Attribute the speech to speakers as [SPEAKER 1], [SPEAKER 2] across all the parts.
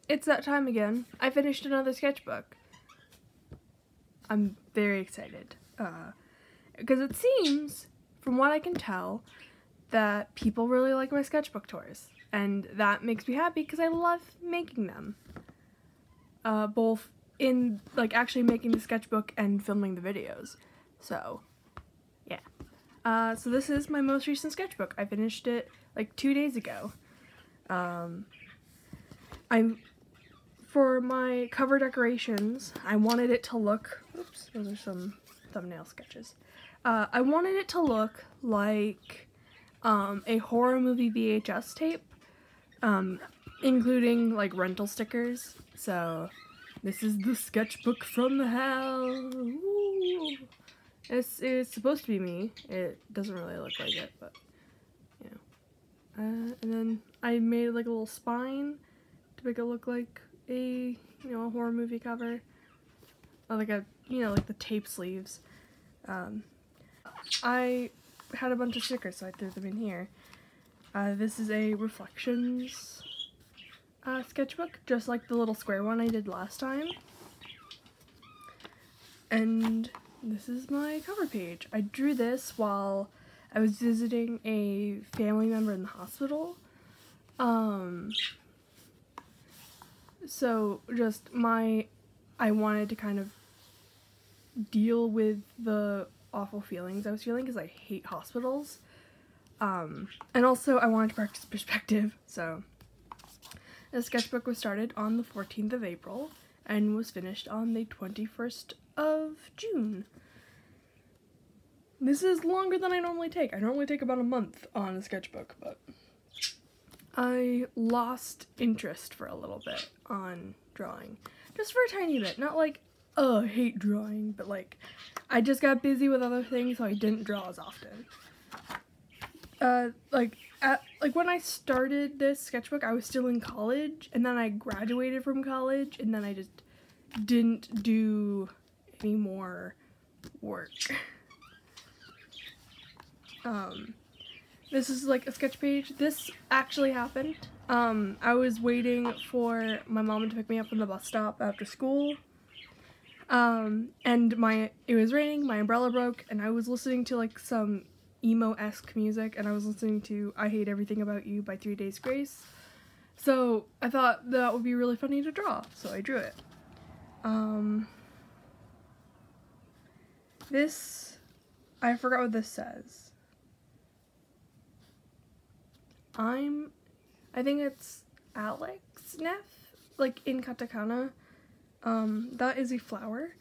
[SPEAKER 1] it's that time again. I finished another sketchbook. I'm very excited. Because it seems, from what I can tell, that people really like my sketchbook tours. And that makes me happy because I love making them. Both in, like, actually making the sketchbook and filming the videos. So, yeah. So this is my most recent sketchbook. I finished it, like, 2 days ago. For my cover decorations, I wanted it to look, oops, those are some thumbnail sketches. I wanted it to look like a horror movie VHS tape, including like rental stickers. So this is the sketchbook from hell. Ooh. It's supposed to be me. It doesn't really look like it, but you know. And then I made like a little spine to make it look like a a horror movie cover, or like a like the tape sleeves. I had a bunch of stickers, so I threw them in here. This is a reflections sketchbook, just like the little square one I did last time. And this is my cover page. I drew this while I was visiting a family member in the hospital. So just I wanted to kind of deal with the awful feelings I was feeling because I hate hospitals. And also I wanted to practice perspective, so the sketchbook was started on the 14th of April and was finished on the 21st of June. This is longer than I normally take. I normally take about a month on a sketchbook, but I lost interest for a little bit on drawing. Just for a tiny bit. Not like, oh, I hate drawing, but like, I just got busy with other things, so I didn't draw as often. Like when I started this sketchbook, I was still in college, and then I graduated from college, and then I just didn't do any more work. This is like a sketch page. This actually happened. I was waiting for my mom to pick me up from the bus stop after school. And it was raining, my umbrella broke, and I was listening to like some emo-esque music, and I was listening to I Hate Everything About You by 3 Days Grace. So I thought that would be really funny to draw, so I drew it. I forgot what this says. I think it's Alex Neff, like in katakana. That is a flower.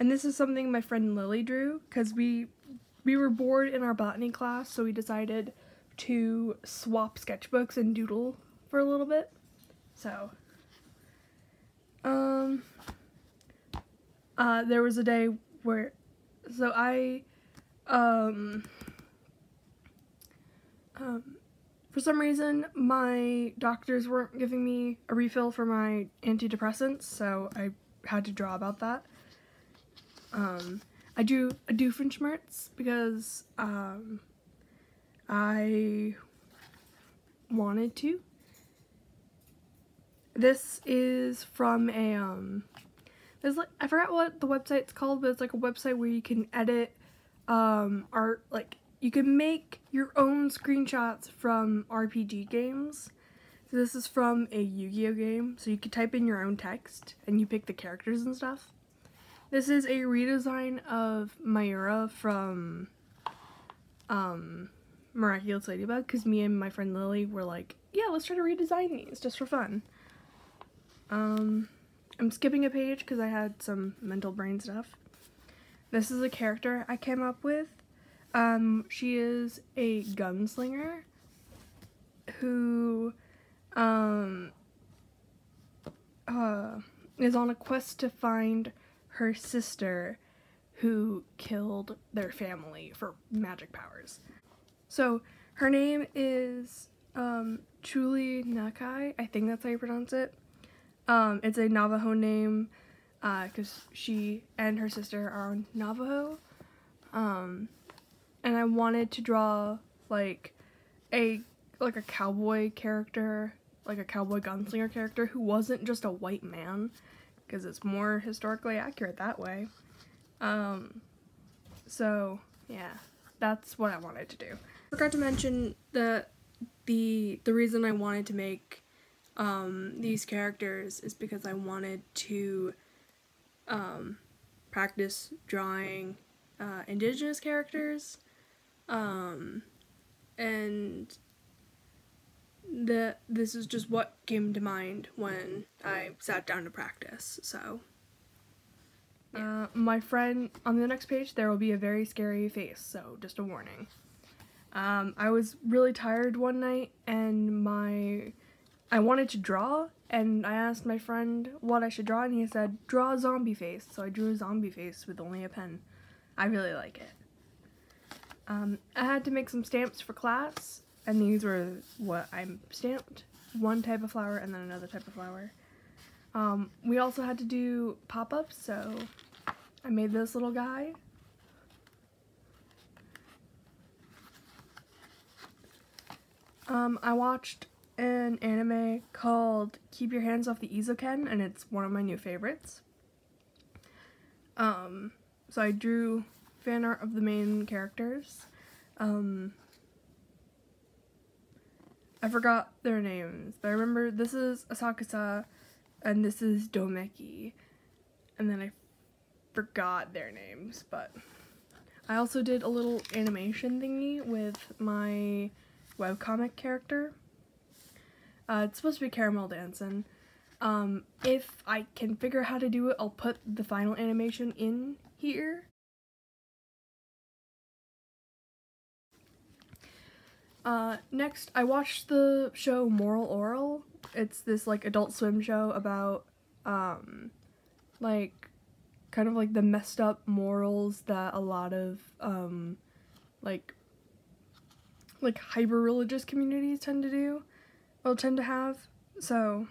[SPEAKER 1] And this is something my friend Lily drew, because we were bored in our botany class, so we decided to swap sketchbooks and doodle for a little bit. So, there was a day where, for some reason, my doctors weren't giving me a refill for my antidepressants, so I had to draw about that. I drew a Doofenshmirtz because I wanted to. This is from a I forgot what the website's called, but it's like a website where you can edit art, like you can make your own screenshots from RPG games. So this is from a Yu-Gi-Oh game, so you can type in your own text and you pick the characters and stuff. This is a redesign of Mayura from Miraculous Ladybug, because me and my friend Lily were like, yeah, let's try to redesign these just for fun. I'm skipping a page because I had some mental brain stuff. This is a character I came up with. She is a gunslinger who is on a quest to find her sister who killed their family for magic powers. So her name is Chuli Nakai, I think that's how you pronounce it. It's a Navajo name because she and her sister are on Navajo. And I wanted to draw like a cowboy character like a cowboy gunslinger character who wasn't just a white man, because it's more historically accurate that way. So yeah, that's what I wanted to do. I forgot to mention that the reason I wanted to make these characters is because I wanted to practice drawing indigenous characters, and this is just what came to mind when I sat down to practice. So my friend, on the next page there will be a very scary face, so just a warning. I was really tired one night and I wanted to draw, and I asked my friend what I should draw, and he said, draw a zombie face. So I drew a zombie face with only a pen. I really like it. I had to make some stamps for class, and these were what I stamped. One type of flower and then another type of flower. We also had to do pop-ups, so I made this little guy. I watched an anime called Keep Your Hands Off the Izuken, and it's one of my new favorites. So I drew fan art of the main characters. I forgot their names, but I remember this is Asakusa and this is Domeki, and then I forgot their names, but I also did a little animation thingy with my webcomic character. It's supposed to be Caramel Dancing. If I can figure out how to do it, I'll put the final animation in here. Next, I watched the show Moral Oral. It's this, like, Adult Swim show about, like, kind of like the messed up morals that a lot of, like hyper-religious communities tend to have. So,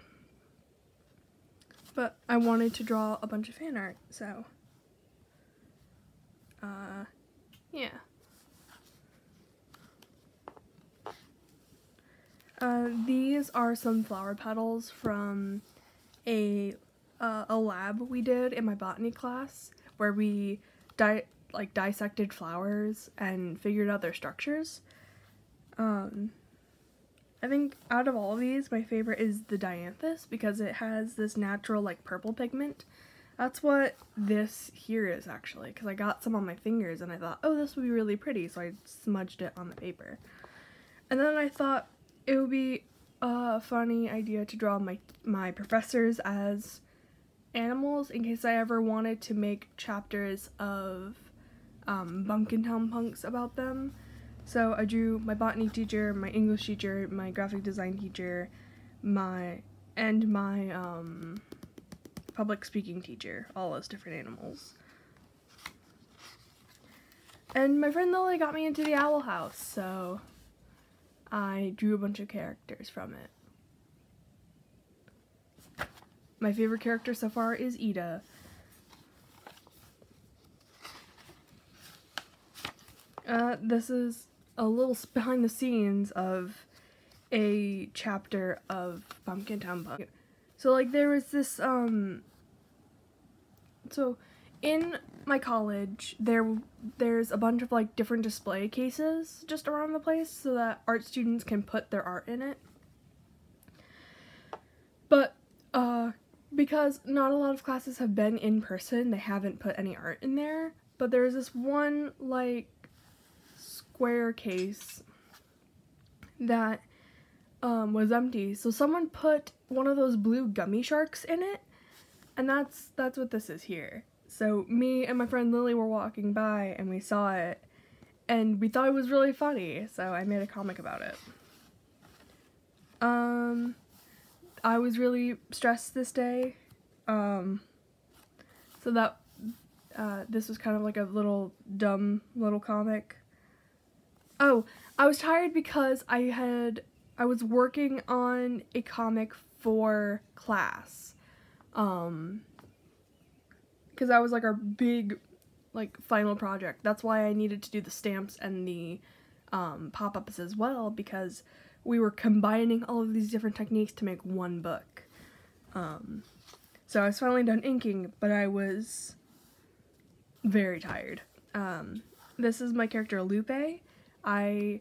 [SPEAKER 1] but I wanted to draw a bunch of fan art, so, yeah. These are some flower petals from a lab we did in my botany class, where we dissected flowers and figured out their structures. I think out of all of these, my favorite is the dianthus, because it has this natural, like, purple pigment. That's what this here is, actually, because I got some on my fingers and I thought, oh, this would be really pretty, so I smudged it on the paper. And then I thought it would be a funny idea to draw my professors as animals in case I ever wanted to make chapters of Bunkin Town Punks about them. So I drew my botany teacher, my English teacher, my graphic design teacher, my public speaking teacher, all those different animals. And my friend Lily got me into the Owl House, so I drew a bunch of characters from it. My favorite character so far is Ida. This is a little behind the scenes of a chapter of Pumpkin Town Punk. So, like, there was this, so in my college, there's a bunch of, like, different display cases just around the place so that art students can put their art in it. But, because not a lot of classes have been in person, they haven't put any art in there. But there's this one, like, square case that was empty, so someone put one of those blue gummy sharks in it, and that's what this is here. So me and my friend Lily were walking by and we saw it and we thought it was really funny, so I made a comic about it. I was really stressed this day, so that this was kind of like a little dumb little comic. Oh, I was tired because I was working on a comic for class, because that was like our big, like, final project. That's why I needed to do the stamps and the pop-ups as well, because we were combining all of these different techniques to make one book. So I was finally done inking, but I was very tired. This is my character Lupe. When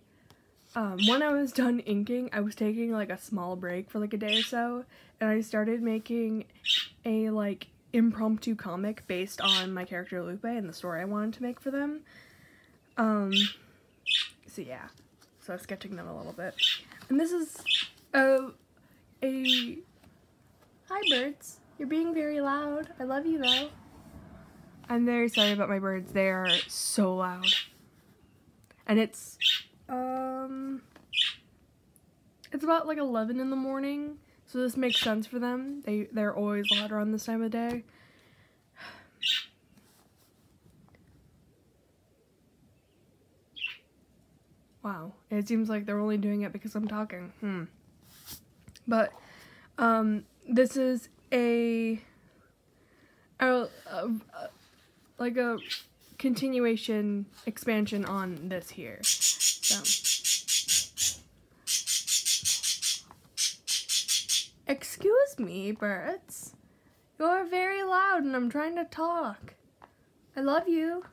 [SPEAKER 1] I was done inking, I was taking like a small break for like a day or so, and I started making a like impromptu comic based on my character Lupe and the story I wanted to make for them. So yeah, so I was sketching them a little bit. And this is hi birds. You're being very loud. I love you though. I'm very sorry about my birds. They are so loud. And it's about like 11 in the morning, so this makes sense for them. They're always loud around this time of day. Wow, it seems like they're only doing it because I'm talking. But this is like a continuation expansion on this here. So excuse me, birds. You are very loud and I'm trying to talk. I love you.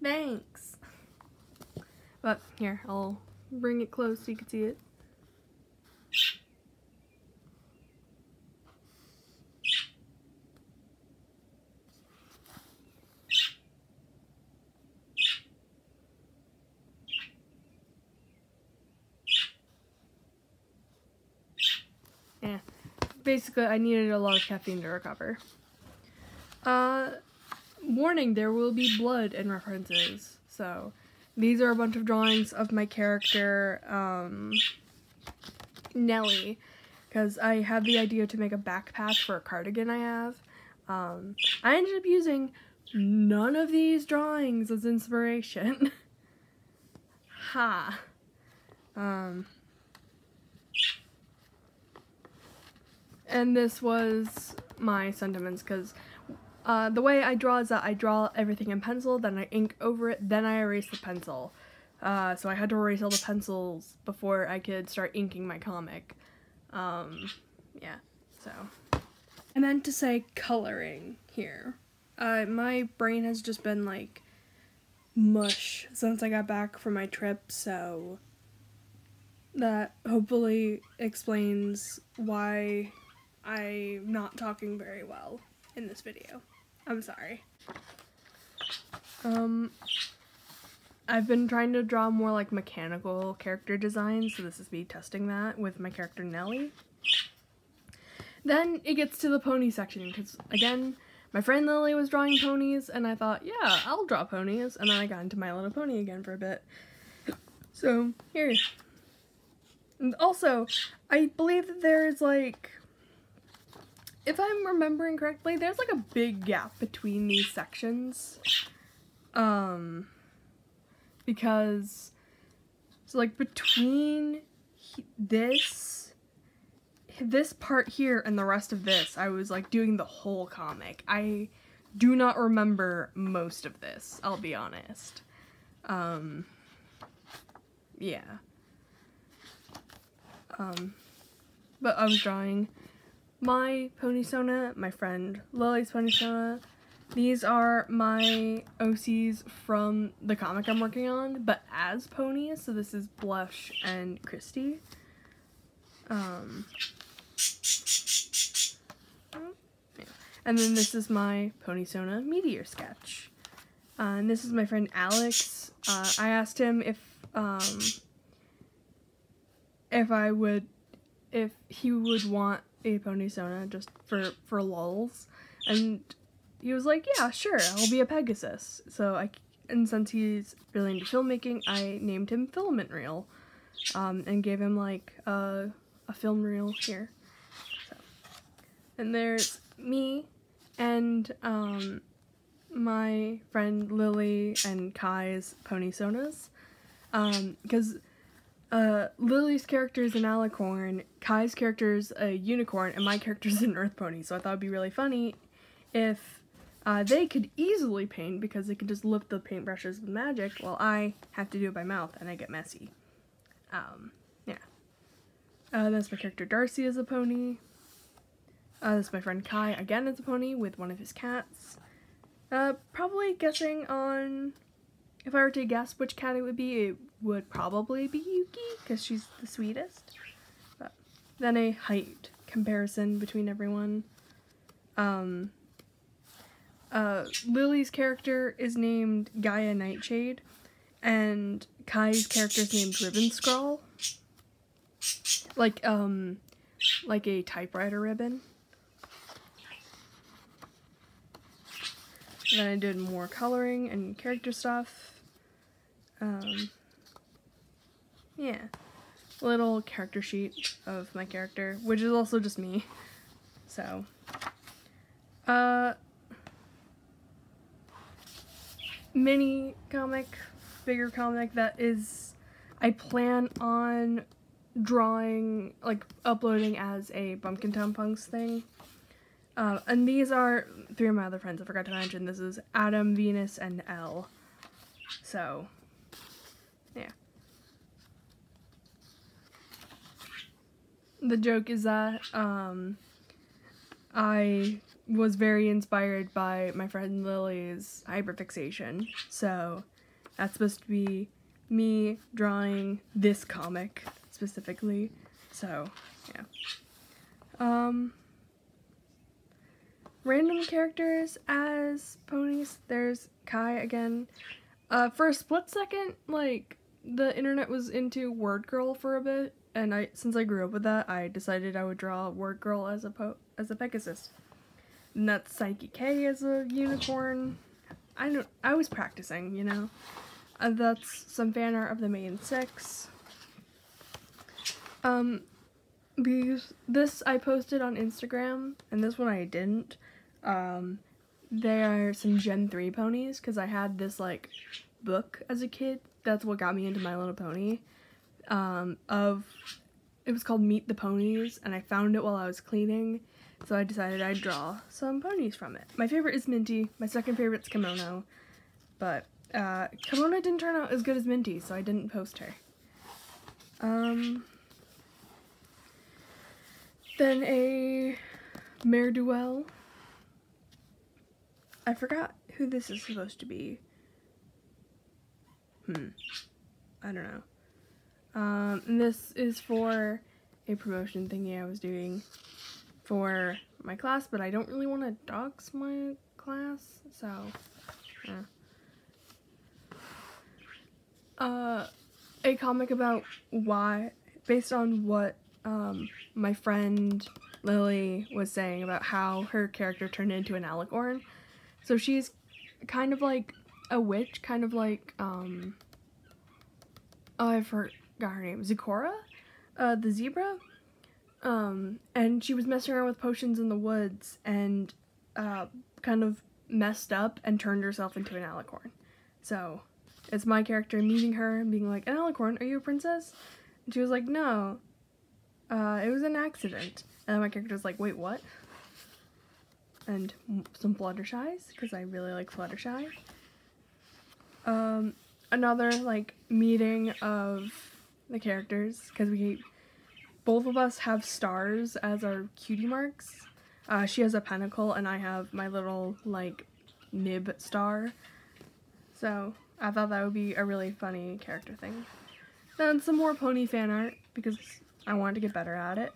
[SPEAKER 1] Thanks. But here, I'll bring it close so you can see it. Yeah, basically I needed a lot of caffeine to recover. Warning, there will be blood and references. So, these are a bunch of drawings of my character, Nellie, because I had the idea to make a backpack for a cardigan I have. I ended up using none of these drawings as inspiration. Ha. And this was my sentiments, because the way I draw is that I draw everything in pencil, then I ink over it, then I erase the pencil. So I had to erase all the pencils before I could start inking my comic. Yeah, so. I meant to say coloring here. My brain has just been like mush since I got back from my trip, so that hopefully explains why I'm not talking very well in this video. I'm sorry. I've been trying to draw more like mechanical character designs, so this is me testing that with my character Nellie. Then it gets to the pony section, because again, my friend Lily was drawing ponies, and I thought, yeah, I'll draw ponies, and then I got into My Little Pony again for a bit. So, here. And also, I believe that there's like, if I'm remembering correctly, there's like a big gap between these sections. Because, so like between this part here and the rest of this, I was like doing the whole comic. I do not remember most of this, I'll be honest. Yeah. But I was drawing my pony Sona, my friend Lily's pony Sona. These are my OCs from the comic I'm working on, but as ponies, so this is Blush and Christy. And then this is my Pony Sona Meteor sketch. And this is my friend Alex. I asked him if he would want a Pony Sona just for lulz, and he was like, yeah, sure, I'll be a Pegasus. And since he's really into filmmaking, I named him Filament Reel, and gave him like a film reel here. So, and there's me and my friend Lily and Kai's Pony Sonas, because Lily's character is an alicorn, Kai's character is a unicorn, and my character is an earth pony, so I thought it'd be really funny if they could easily paint, because they could just lift the paintbrushes with magic, while I have to do it by mouth, and I get messy. That's my character Darcy as a pony. That's my friend Kai, again as a pony, with one of his cats. Probably guessing on, if I were to guess which cat it would probably be Yuki, because she's the sweetest. But then a height comparison between everyone. Lily's character is named Gaia Nightshade, and Kai's character is named Ribbon Scrawl. Like a typewriter ribbon. And then I did more coloring and character stuff. Yeah. Little character sheet of my character, which is also just me. So, mini comic, bigger comic that is, I plan on drawing, like, uploading as a Bumpkin Town Punks thing. And these are 3 of my other friends. I forgot to mention, this is Adam, Venus, and Elle. So, yeah. The joke is that, I was very inspired by my friend Lily's hyperfixation. So, that's supposed to be me drawing this comic, specifically. So, yeah. Random characters as ponies. There's Kai again. For a split second, like, the internet was into Word Girl for a bit, and since I grew up with that, I decided I would draw Word Girl as a Pegasus. And that's Psyche K as a unicorn. I was practicing, you know. That's some fan art of the main 6. Because this I posted on Instagram, and this one I didn't. There are some Gen 3 ponies, because I had this, like, book as a kid. That's what got me into My Little Pony. It was called Meet the Ponies, and I found it while I was cleaning, so I decided I'd draw some ponies from it. My favorite is Minty, my second favorite's Kimono, but, Kimono didn't turn out as good as Minty, so I didn't post her. Then a Mare Duel. I forgot who this is supposed to be. I don't know. And this is for a promotion thingy I was doing for my class, but I don't really want to dox my class, so, yeah. A comic about based on what, my friend Lily was saying about how her character turned into an alicorn. So she's kind of like a witch, kind of like, oh, I forgot her name, Zecora, the zebra, and she was messing around with potions in the woods, and, kind of messed up and turned herself into an alicorn. So, it's my character meeting her and being like, an alicorn, are you a princess? And she was like, no, it was an accident. And then my character's like, wait, what? And some Fluttershies, because I really like Fluttershy. Another, like, meeting of the characters, because both of us have stars as our cutie marks. She has a pentacle, and I have my little, like, nib star. So, I thought that would be a really funny character thing. Then some more pony fan art, because I wanted to get better at it.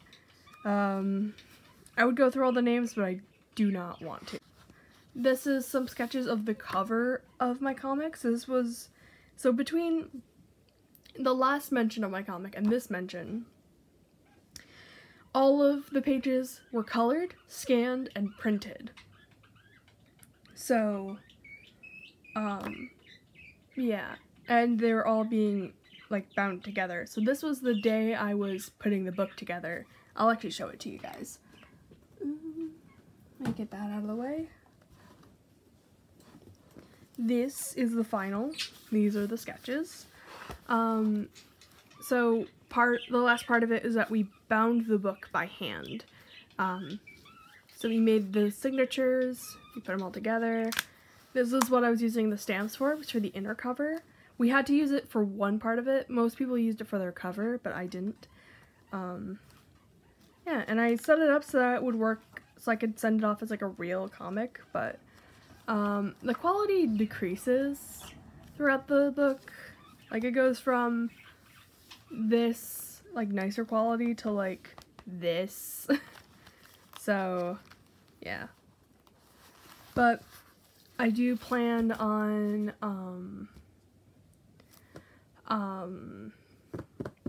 [SPEAKER 1] I would go through all the names, but I do not want to. This is some sketches of the cover of my comics. So between the last mention of my comic and this mention, all of the pages were colored, scanned, and printed. So, yeah, and they're all being, like, bound together. So this was the day I was putting the book together. I'll actually show it to you guys. Let me get that out of the way. This is the final. These are the sketches. So the last part of it is that we bound the book by hand. So we made the signatures, we put them all together. This is what I was using the stamps for. It was for the inner cover. We had to use it for one part of it. Most people used it for their cover, but I didn't. Yeah, and I set it up so that it would work, so I could send it off as like a real comic, but the quality decreases throughout the book. Like, it goes from this, like, nicer quality to, like, this. So, yeah. But I do plan on,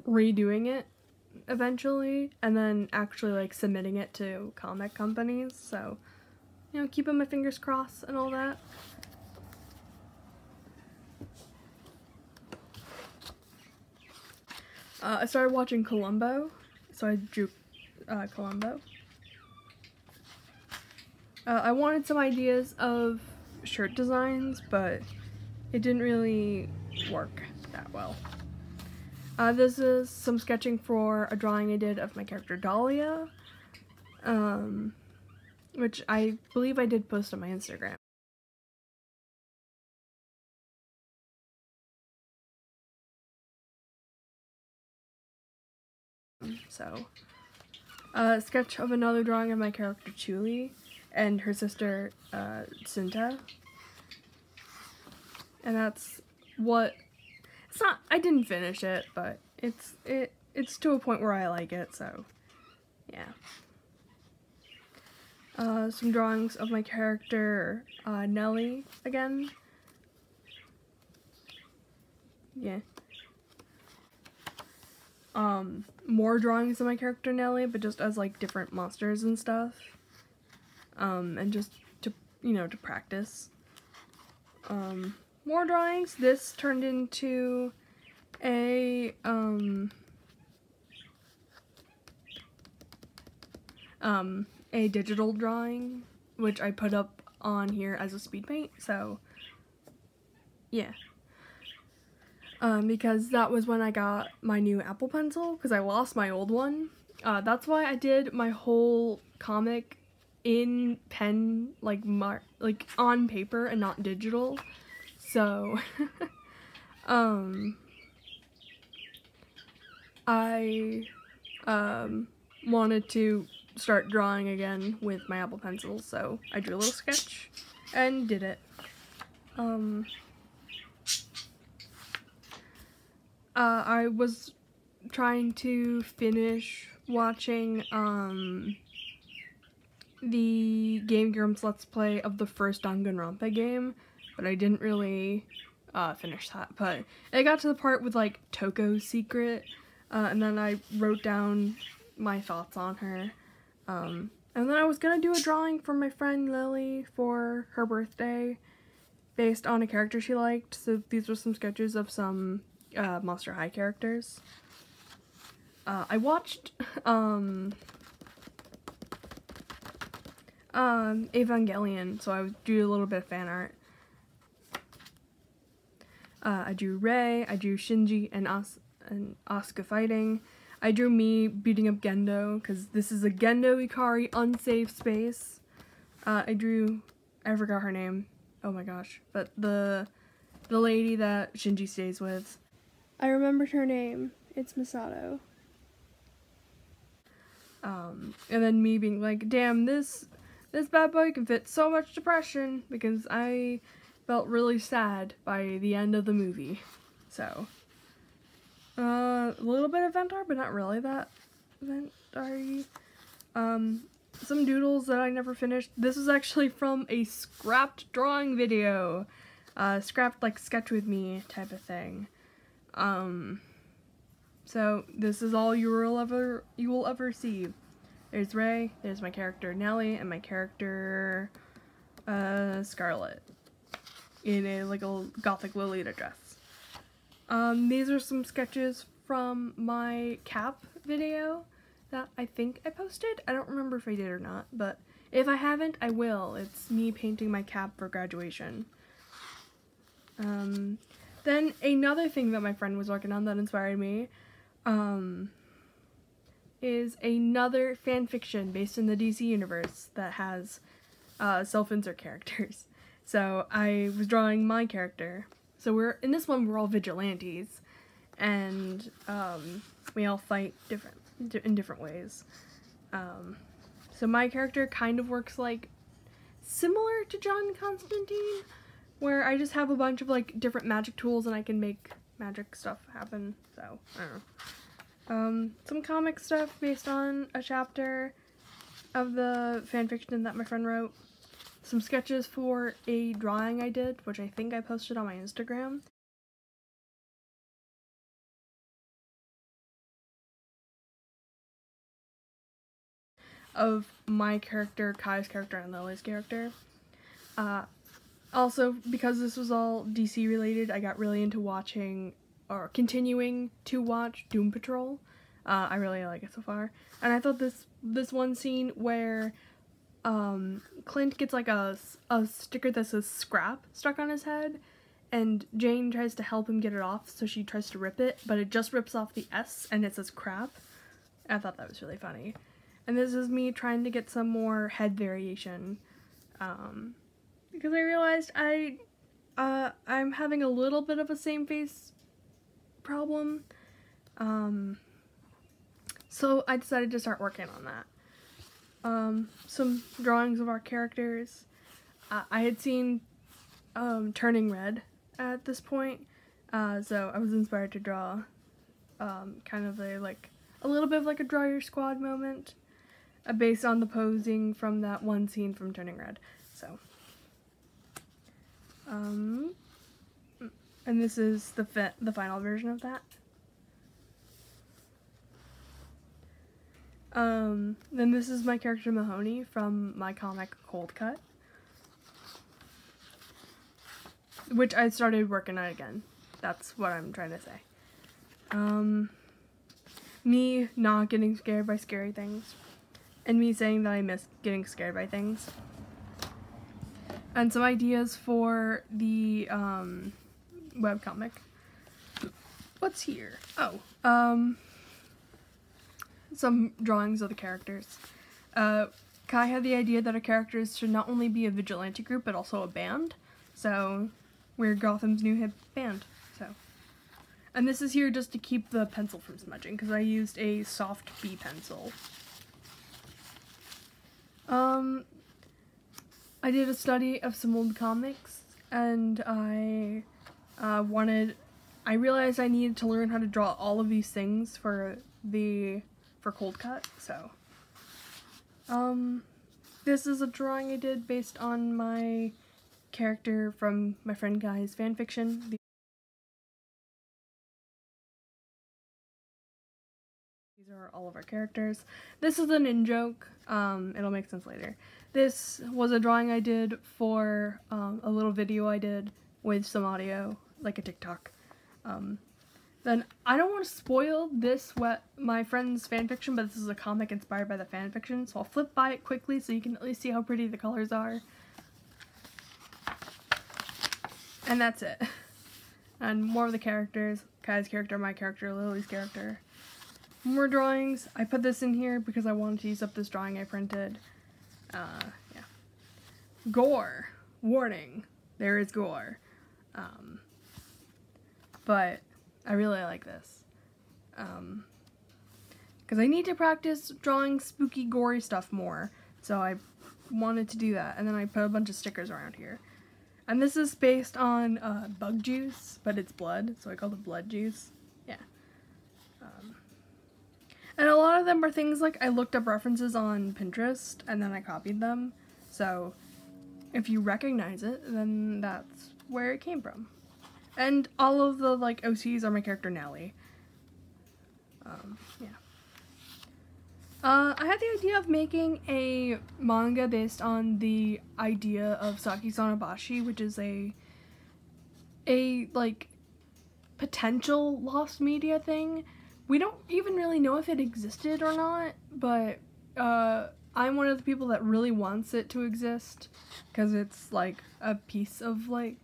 [SPEAKER 1] redoing it eventually, and then actually, like, submitting it to comic companies, so, you know, keeping my fingers crossed and all that. I started watching Columbo, so I drew Columbo. I wanted some ideas of shirt designs, but it didn't really work that well. This is some sketching for a drawing I did of my character Dahlia, which I believe I did post on my Instagram. So, a sketch of another drawing of my character Chuli and her sister Cinta. And that's what, it's not, I didn't finish it, but it's to a point where I like it, so yeah. Some drawings of my character Nellie again. Yeah. More drawings of my character Nellie, but just as like different monsters and stuff. And just to, you know, to practice. More drawings. This turned into a digital drawing, which I put up on here as a speed paint, so yeah. Because that was when I got my new Apple Pencil, because I lost my old one. That's why I did my whole comic in pen, like on paper and not digital. So, I wanted to start drawing again with my Apple Pencil, so I drew a little sketch and did it. I was trying to finish watching the Game Grumps Let's Play of the first Danganronpa game, but I didn't really finish that. But it got to the part with like Toko's secret, and then I wrote down my thoughts on her. And then I was gonna do a drawing for my friend Lily for her birthday based on a character she liked, so these were some sketches of some Monster High characters. I watched Evangelion, so I drew a little bit of fan art. I drew Rei, I drew Shinji and Asuka fighting. I drew me beating up Gendo, because this is a Gendo Ikari unsafe space. I forgot her name, oh my gosh, but the lady that Shinji stays with. I remembered her name, it's Misato. And then me being like, damn, this bad boy can fit so much depression, because I felt really sad by the end of the movie. So, a little bit of vent art, but not really that vent art-y. Some doodles that I never finished. This is actually from a scrapped drawing video. Scrapped, like, sketch with me type of thing. So this is all you will ever see. There's Rei, there's my character Nellie, and my character Scarlet in a like a gothic Lolita dress. These are some sketches from my cap video that I think I posted. I don't remember if I did or not, but if I haven't, I will. It's me painting my cap for graduation. Then another thing that my friend was working on that inspired me is another fan fiction based in the DC universe that has self-insert characters. So I was drawing my character. So in this one we're all vigilantes, and we all fight different in different ways. So my character kind of works like similar to John Constantine, where I just have a bunch of like different magic tools and I can make magic stuff happen. So I don't know. Some comic stuff based on a chapter of the fanfiction that my friend wrote. Some sketches for a drawing I did, which I think I posted on my Instagram. Of my character, Kai's character, and Lily's character. Also, because this was all DC related, I got really into watching, or continuing to watch, Doom Patrol. I really like it so far. And I thought this one scene where Clint gets like a sticker that says scrap stuck on his head, and Jane tries to help him get it off, so she tries to rip it, but it just rips off the S and it says crap. I thought that was really funny. And this is me trying to get some more head variation, because I realized I'm having a little bit of a same face problem, so I decided to start working on that. Some drawings of our characters. I had seen Turning Red at this point, so I was inspired to draw kind of a little bit of like a Draw Your Squad moment, based on the posing from that one scene from Turning Red. So, and this is the final version of that. Then this is my character Mahoney from my comic Cold Cut, which I started working on again. That's what I'm trying to say. Me not getting scared by scary things, and me saying that I miss getting scared by things. And some ideas for the webcomic. What's here? Oh, some drawings of the characters. Kai had the idea that our characters should not only be a vigilante group, but also a band. So, we're Gotham's new hip band. So, and this is here just to keep the pencil from smudging, because I used a soft B pencil. I did a study of some old comics, and I realized I needed to learn how to draw all of these things for Cold Cut, so. This is a drawing I did based on my character from my friend Guy's fanfiction. These are all of our characters. This is an in-joke, it'll make sense later. This was a drawing I did for a little video I did with some audio, like a TikTok. Then I don't want to spoil my friend's fanfiction, but this is a comic inspired by the fanfiction, so I'll flip by it quickly so you can at least see how pretty the colors are. And that's it. And more of the characters, Kai's character, my character, Lily's character. More drawings. I put this in here because I wanted to use up this drawing I printed. Yeah. Gore. Warning. There is gore. But I really like this. Because I need to practice drawing spooky, gory stuff more. So I wanted to do that. And then I put a bunch of stickers around here. And this is based on bug juice, but it's blood. So I called it blood juice. Yeah. And a lot of them are things like I looked up references on Pinterest and then I copied them. So if you recognize it, then that's where it came from. And all of the like OCs are my character Nellie. Yeah. I had the idea of making a manga based on the idea of Saki Sonobashi, which is a like potential lost media thing. We don't even really know if it existed or not, but I'm one of the people that really wants it to exist because it's like a piece of like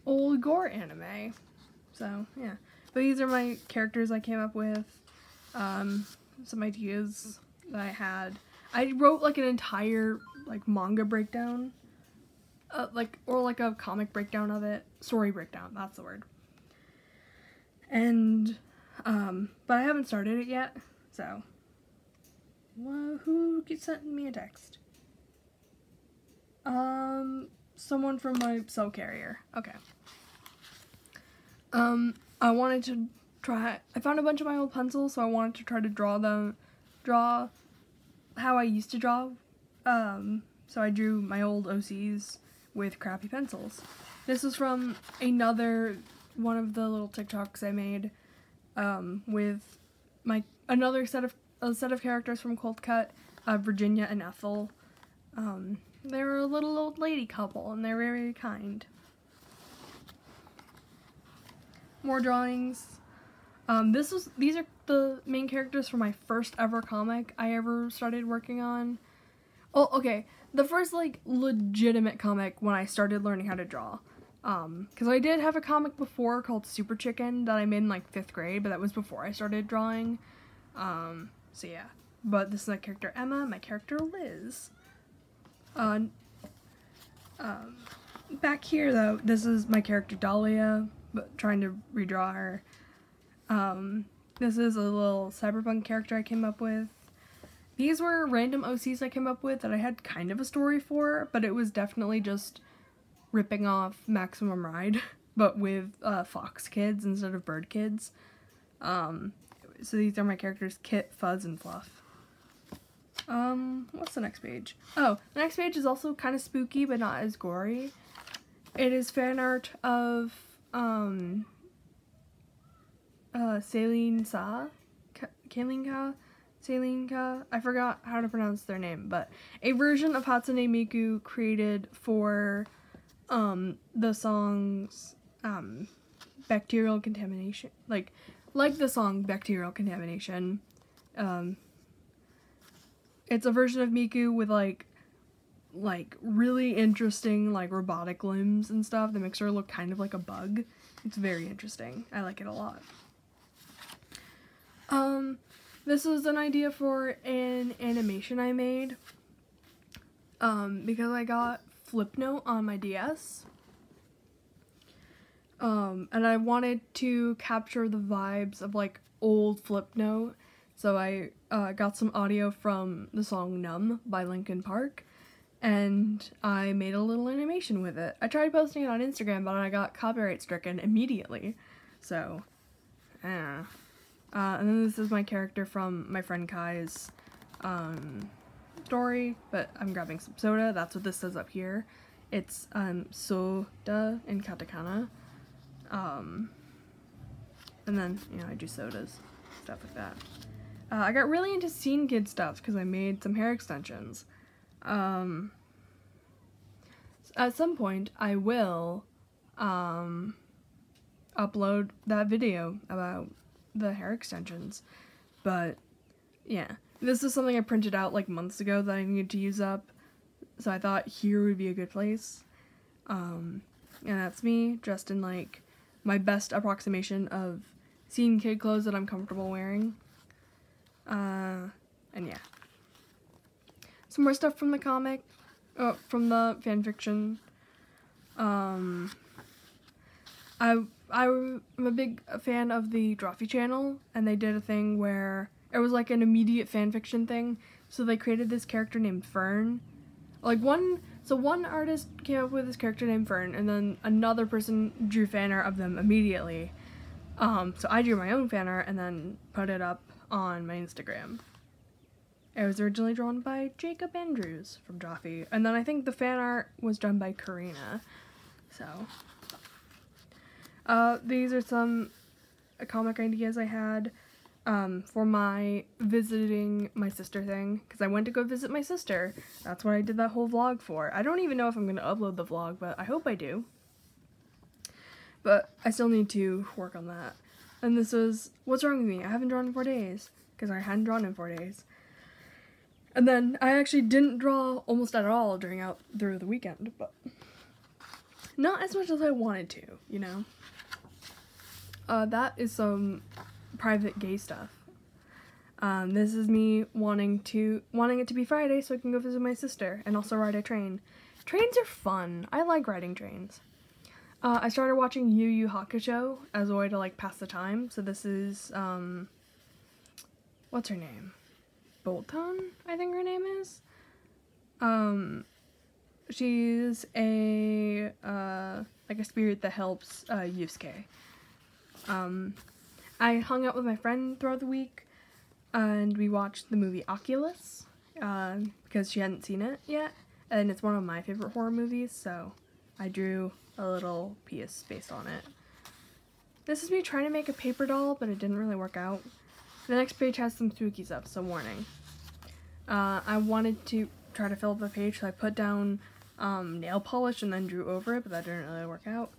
[SPEAKER 1] old gore anime. So yeah, but these are my characters I came up with. Some ideas that I had. I wrote like an entire like manga breakdown, or like a comic breakdown of it, story breakdown. That's the word. And but I haven't started it yet, so Who sent me a text? Someone from my cell carrier. Okay. I wanted to try, I found a bunch of my old pencils, so I wanted to try to draw how I used to draw. So I drew my old OCs with crappy pencils. This was from one of the little TikToks I made, with a set of characters from Cold Cut, Virginia and Ethel. They're a little old lady couple, and they're very kind. More drawings. These are the main characters for my first ever comic I ever started working on. Oh, okay. The first, like, legitimate comic when I started learning how to draw. Because I did have a comic before called Super Chicken that I made in, like, 5th grade, but that was before I started drawing. So yeah. But this is my character Emma, my character Liz. Back here, though, this is my character Dahlia, but trying to redraw her. This is a little cyberpunk character I came up with. These were random OCs I came up with that I had kind of a story for, but it was definitely just ripping off Maximum Ride, but with fox kids instead of bird kids. So these are my characters Kit, Fuzz, and Fluff. What's the next page? Oh, the next page is also kind of spooky, but not as gory. It is fan art of, Saline Ka, I forgot how to pronounce their name, but a version of Hatsune Miku created for, the songs, Bacterial Contamination, like the song Bacterial Contamination. It's a version of Miku with, like really interesting, like, robotic limbs and stuff that makes her look kind of like a bug. It's very interesting. I like it a lot. This was an idea for an animation I made, because I got Flipnote on my DS, and I wanted to capture the vibes of, like, old Flipnote, so I, got some audio from the song Numb by Linkin Park, and I made a little animation with it. I tried posting it on Instagram, but I got copyright stricken immediately, so, and then this is my character from my friend Kai's, story, but I'm grabbing some soda. That's what this says up here. It's, soda in katakana. And then, you know, I do sodas, stuff like that. I got really into Scene Kid stuff because I made some hair extensions. At some point, I will, upload that video about the hair extensions, but yeah, this is something I printed out like months ago that I needed to use up, so I thought here would be a good place. And that's me dressed in, like, my best approximation of Scene Kid clothes that I'm comfortable wearing. And yeah, some more stuff from the comic, from the fanfiction. I'm a big fan of the Drawfee channel, and they did a thing where it was like an immediate fanfiction thing, so they created this character named Fern. Like, one artist came up with this character named Fern, and then another person drew fan art of them immediately. So I drew my own fan art and then put it up on my Instagram. It was originally drawn by Jacob Andrews from Drawfee, and then I think the fan art was done by Karina, so... these are some comic ideas I had, for my visiting my sister thing, because I went to go visit my sister. That's what I did that whole vlog for. I don't even know if I'm going to upload the vlog, but I hope I do. But I still need to work on that. And this was, what's wrong with me? I haven't drawn in 4 days, because I hadn't drawn in 4 days. And then I actually didn't draw almost at all through the weekend, but not as much as I wanted to, you know? That is some private gay stuff. This is me wanting it to be Friday so I can go visit my sister and also ride a train. Trains are fun. I like riding trains. I started watching Yu Yu Hakusho as a way to, like, pass the time. So this is, what's her name? Bolton, I think her name is. She's a, like a spirit that helps, Yusuke. I hung out with my friend throughout the week, and we watched the movie Oculus, because she hadn't seen it yet, and it's one of my favorite horror movies, so I drew a little piece based on it. This is me trying to make a paper doll, but it didn't really work out. The next page has some spooky stuff, so warning. I wanted to try to fill up the page, so I put down nail polish and then drew over it, but that didn't really work out.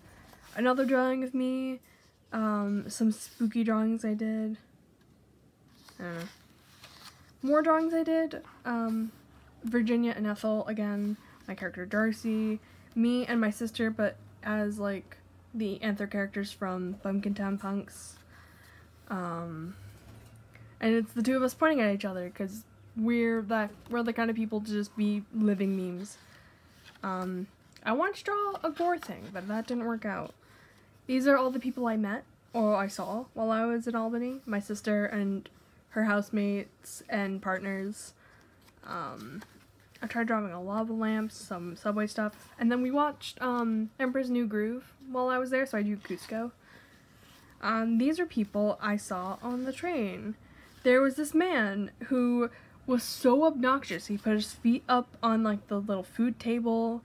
[SPEAKER 1] Another drawing of me, some spooky drawings I did. I don't know. More drawings I did, Virginia and Ethel again, my character Darcy, me and my sister, but as like the anther characters from Bumpkin Town Punks. And it's the two of us pointing at each other because we're the kind of people to just be living memes. I wanted to draw a gore thing, but that didn't work out. These are all the people I met or I saw while I was in Albany. My sister and her housemates and partners. I tried drawing a lava lamp, some subway stuff, and then we watched Emperor's New Groove while I was there, so I drew Cusco. These are people I saw on the train. There was this man who was so obnoxious. He put his feet up on like the little food table.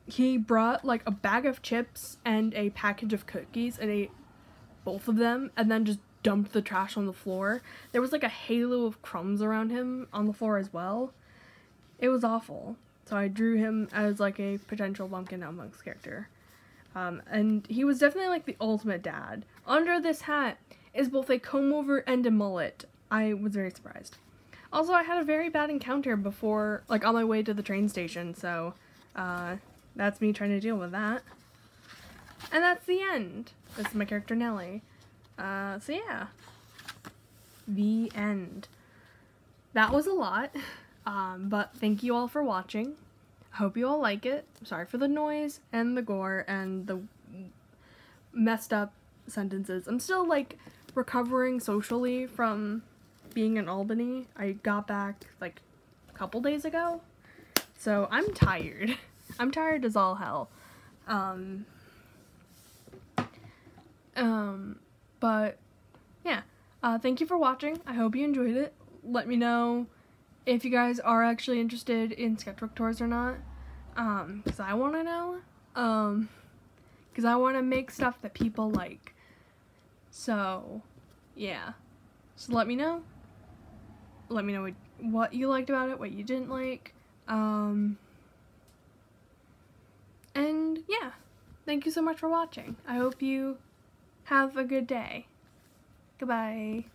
[SPEAKER 1] He brought like a bag of chips and a package of cookies and ate both of them and then just dumped the trash on the floor. There was like a halo of crumbs around him on the floor as well. It was awful. So I drew him as like a potential Bumpkin Town Punks character. And he was definitely like the ultimate dad. Under this hat is both a comb over and a mullet. I was very surprised. Also, I had a very bad encounter before, like on my way to the train station, so that's me trying to deal with that. And that's the end. This is my character Nellie. So yeah. The end. That was a lot, but thank you all for watching. I hope you all like it. Sorry for the noise and the gore and the messed up sentences. I'm still like recovering socially from being in Albany. I got back like a couple days ago, so I'm tired. I'm tired as all hell. But yeah, thank you for watching. I hope you enjoyed it. Let me know if you guys are actually interested in sketchbook tours or not, because I want to know, because I want to make stuff that people like. So yeah, so let me know what you liked about it, what you didn't like, and yeah, thank you so much for watching. I hope you have a good day. Goodbye.